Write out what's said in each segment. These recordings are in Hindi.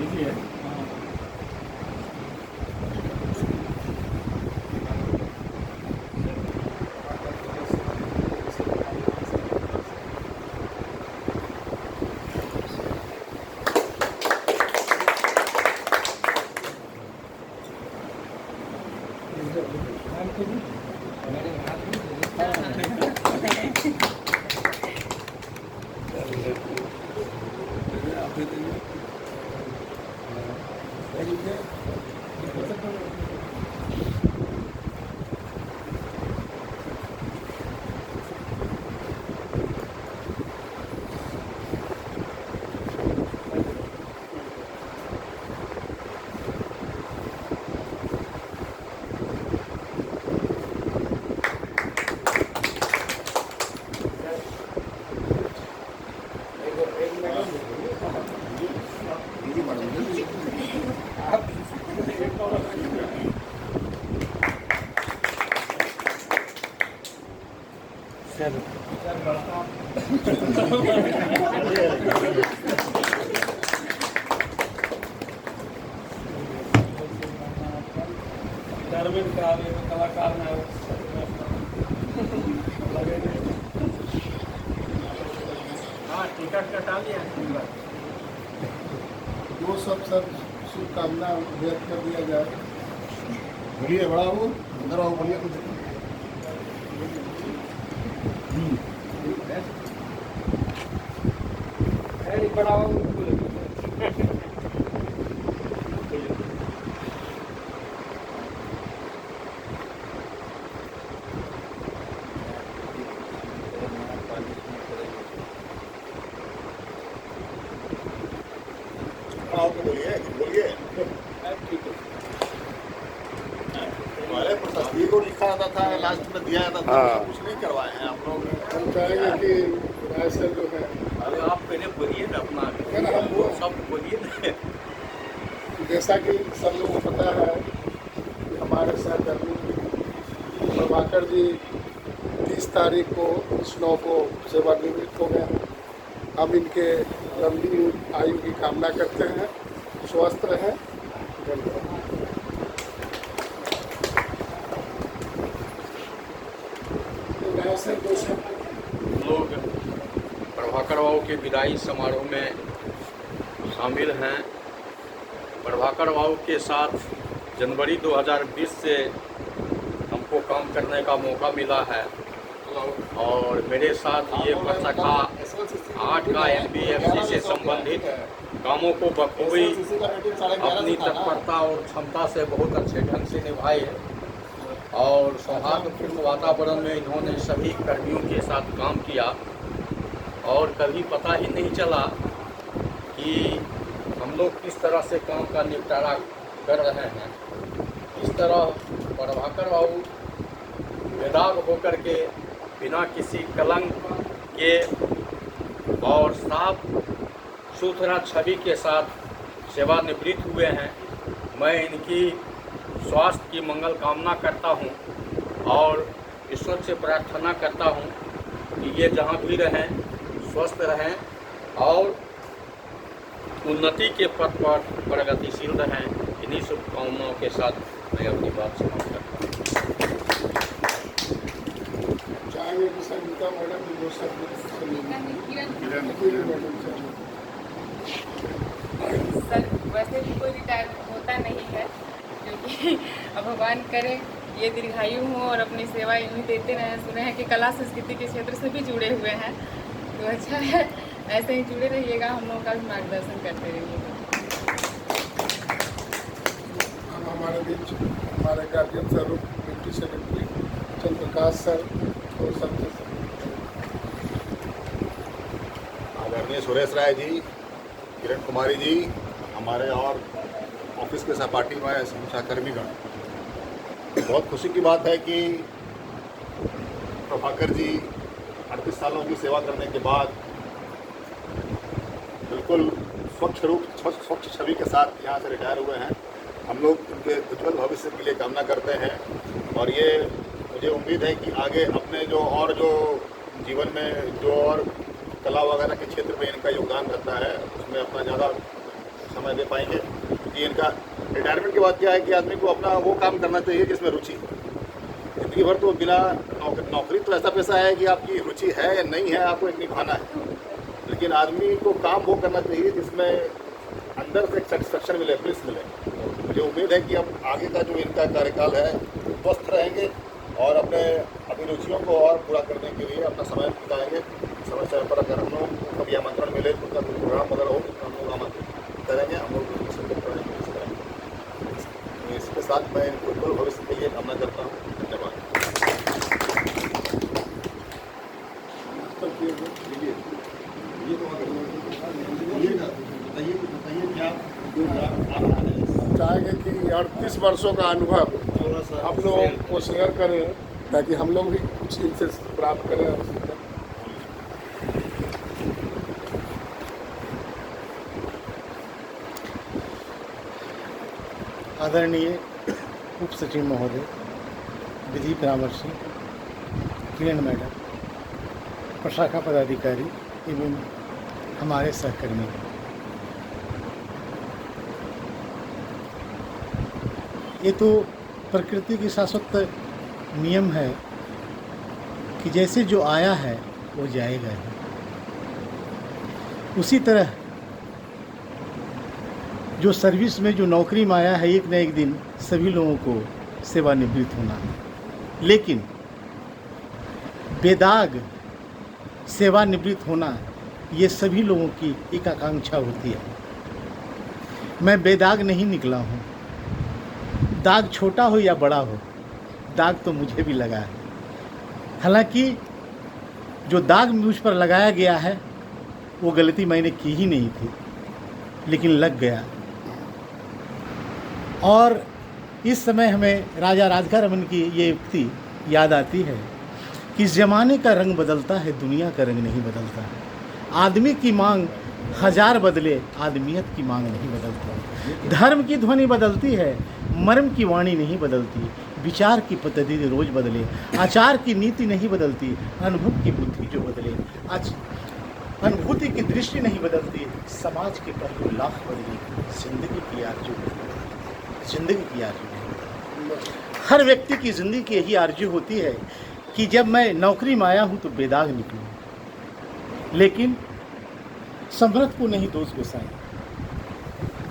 इजी है। कलाकार ना हाँ टिकट कटा लिया। वो सब शुभकामना व्यक्त कर दिया जाए। बोलिए बड़ा वो अंदर आओ, बोलिए कुछ। बड़ा बोलिए बोलिए। हमारे प्रशासनिक को लिखा जाता था, लास्ट में दिया जाता था, कुछ नहीं करवाए हैं आप लोग। हम चाहेंगे कि राय सर जो है, अरे आप पहले बोलिए ना अपना, हम वो सब बोलिए ना। जैसा कि सब लोगों को पता है कि हमारे सहकर्मी प्रभाकर जी 30 तारीख को इस 9 को सेवानिवृत्त हो गए हैं। हम इनके लंबी आयु की कामना करते हैं, स्वस्थ रहें। लोग प्रभाकर बाबू के विदाई समारोह में शामिल हैं। प्रभाकर बाबू के साथ जनवरी 2020 से हमको काम करने का मौका मिला है और मेरे साथ ये शाखा 8 का NBFC से संबंधित कामों को बखूबी अपनी तत्परता और क्षमता से बहुत अच्छे ढंग से निभाए और सौहार्दपूर्ण वातावरण में इन्होंने सभी कर्मियों के साथ काम किया और कभी पता ही नहीं चला कि हम लोग किस तरह से काम का निपटारा कर रहे हैं। इस तरह प्रभाकर बाबू बेदाग होकर के बिना किसी कलंक के और साफ सुथरा छवि के साथ सेवानिवृत्त हुए हैं। मैं इनकी स्वास्थ्य की मंगल कामना करता हूं और ईश्वर से प्रार्थना करता हूं कि ये जहां भी रहें स्वस्थ रहें और उन्नति के पथ पर प्रगतिशील रहें। इन्हीं शुभकामनाओं के साथ मैं अपनी बात समाप्त करता हूँ। चाहेंगे कि संगीता मैडम भी वो सब सर वैसे भी कोई रिटायर होता नहीं है, क्योंकि अब भगवान करे ये दीर्घायु हों और अपनी सेवा यूँ देते रहें। सुने हैं कि कला संस्कृति के क्षेत्र से भी जुड़े हुए हैं, तो अच्छा है, ऐसे ही जुड़े रहिएगा, हम लोगों का भी मार्गदर्शन करते रहिएगा। हमारे बीच हमारे guardian sir, deputy secretary Chandraprakash sir और सब आदरणीय सुरेश राय जी, किरण कुमारी जी, हमारे और ऑफिस के सहपाठी में सहकर्मीगण, बहुत खुशी की बात है कि प्रभाकर जी 38 सालों की सेवा करने के बाद बिल्कुल स्वच्छ छवि के साथ यहाँ से रिटायर हुए हैं। हम लोग उनके उज्जवल भविष्य के लिए कामना करते हैं और ये मुझे उम्मीद है कि आगे अपने जो जीवन में जो और कला वगैरह के क्षेत्र में इनका योगदान रहता है उसमें अपना ज़्यादा समय दे पाएंगे, क्योंकि इनका रिटायरमेंट के बाद क्या है कि आदमी को अपना वो काम करना चाहिए जिसमें रुचि है। जिंदगी भर तो बिना नौकरी तो ऐसा पैसा है कि आपकी रुचि है या नहीं है, आपको एक निभाना है, लेकिन आदमी को काम वो करना चाहिए जिसमें अंदर से एक सेटिस्फेक्शन मिले, प्लीस मिले। मुझे उम्मीद है कि अब आगे का जो इनका कार्यकाल है स्वस्थ रहेंगे और अपने अभिरुचियों को और पूरा करने के लिए अपना समय बिताएंगे। समय समय पर अगर हम लोग को कभी आमंत्रण मिले तो उनका कोई प्रोग्राम वगैरह हो तो हम लोग आमंत्रित करेंगे, हम लोग उसमें शिरकत करेंगे। तो इसके साथ मैं इनको उज्ज्वल भविष्य के लिए कामना करता हूँ। धन्यवाद। चाहेंगे कि 38 वर्षों का अनुभव हम लोग को शेयर करें ताकि हम लोग भी कुछ इनसे प्राप्त करें। आदरणीय उप सचिव महोदय, विधि परामर्शी किरण मैडम, प्रशाखा पदाधिकारी एवं हमारे सहकर्मी, ये तो प्रकृति की शाश्वत नियम है कि जैसे जो आया है वो जाएगा ही। उसी तरह जो सर्विस में जो नौकरी में आया है, एक न एक दिन सभी लोगों को सेवानिवृत्त होना है, लेकिन बेदाग सेवानिवृत्त होना ये सभी लोगों की एक आकांक्षा होती है। मैं बेदाग नहीं निकला हूँ, दाग छोटा हो या बड़ा हो, दाग तो मुझे भी लगा है। हालांकि जो दाग मुझ पर लगाया गया है वो गलती मैंने की ही नहीं थी, लेकिन लग गया। और इस समय हमें राजा राधिका रमन की ये उक्ति याद आती है कि ज़माने का रंग बदलता है, दुनिया का रंग नहीं बदलता। आदमी की मांग हजार बदले, आदमियत की मांग नहीं बदलती। धर्म की ध्वनि बदलती है, मर्म की वाणी नहीं बदलती। विचार की पद्धति रोज बदले, आचार की नीति नहीं बदलती। अनुभव की बुद्धि जो बदले, आज अनुभूति की दृष्टि नहीं बदलती। समाज के पहलू लाख बदले, जिंदगी की आरज़ू, जिंदगी की आरज़ू। हर व्यक्ति की ज़िंदगी की यही आरज़ू होती है कि जब मैं नौकरी में आया हूँ तो बेदाग निकलूँ, लेकिन समर्थ को नहीं दोष गुस्साएं।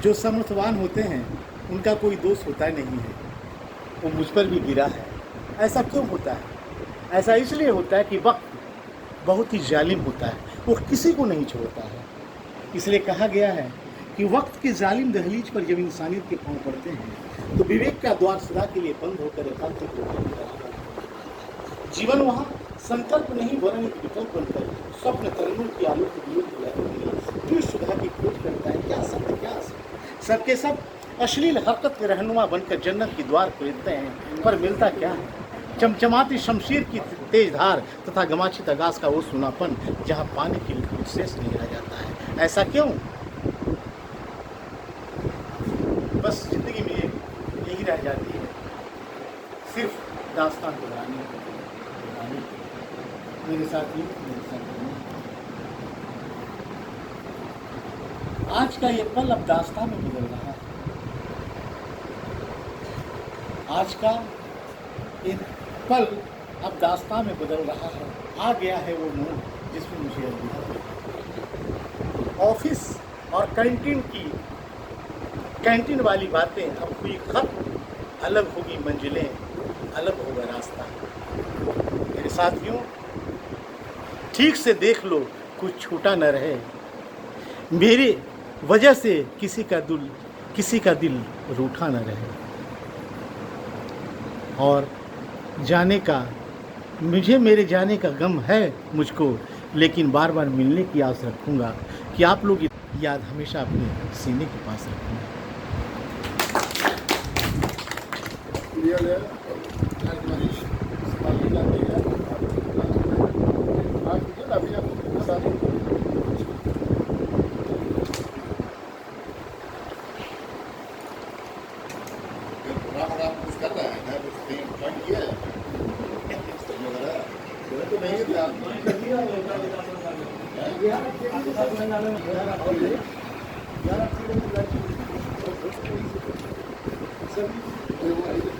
जो समर्थवान होते हैं उनका कोई दोष होता नहीं है, वो मुझ पर भी गिरा है। ऐसा क्यों होता है? ऐसा इसलिए होता है कि वक्त बहुत ही जालिम होता है, वो किसी को नहीं छोड़ता है। इसलिए कहा गया है कि वक्त के जालिम दहलीज पर जब इंसानियत के पांव पड़ते हैं तो विवेक का द्वार सदा के लिए बंद होकर एकांतिक होकर रहता है। जीवन वहाँ संकल्प नहीं वरन एक विकल्प बनकर स्वप्न तरंगों की आलोक जो सुधा की खोज करता है। क्या सत्य, क्या असत्य, सबके सब अश्लील हरकत के रहनुमा बनकर जन्नत की द्वार खरीदते हैं, पर मिलता क्या है? चमचमाती शमशीर की तेज धार तथा गमाचित आगाज का वो सुनापन जहाँ पानी के लिए कुछ शेष नहीं रह जाता है। ऐसा क्यों? बस जिंदगी में यही रह जाती है, सिर्फ दास्तान दोहरानी। मेरे साथी, मेरे साथी, आज का ये पल अब दास्तान में बदल रहा है। आज का एक पल अब दास्तान में बदल रहा है। आ गया है वो मोड़ जिसमें मुझे ऑफिस और कैंटीन वाली बातें अब हुई खत्म। अलग होगी मंजिलें, अलग होगा रास्ता। मेरे साथियों, ठीक से देख लो कुछ छूटा न रहे। मेरी वजह से किसी का दिल रूठा न रहे। और जाने का मुझे मेरे जाने का गम है मुझको, लेकिन बार बार मिलने की आस रखूँगा कि आप लोग याद हमेशा अपने सीने के पास रखूँगा। नहीं सभी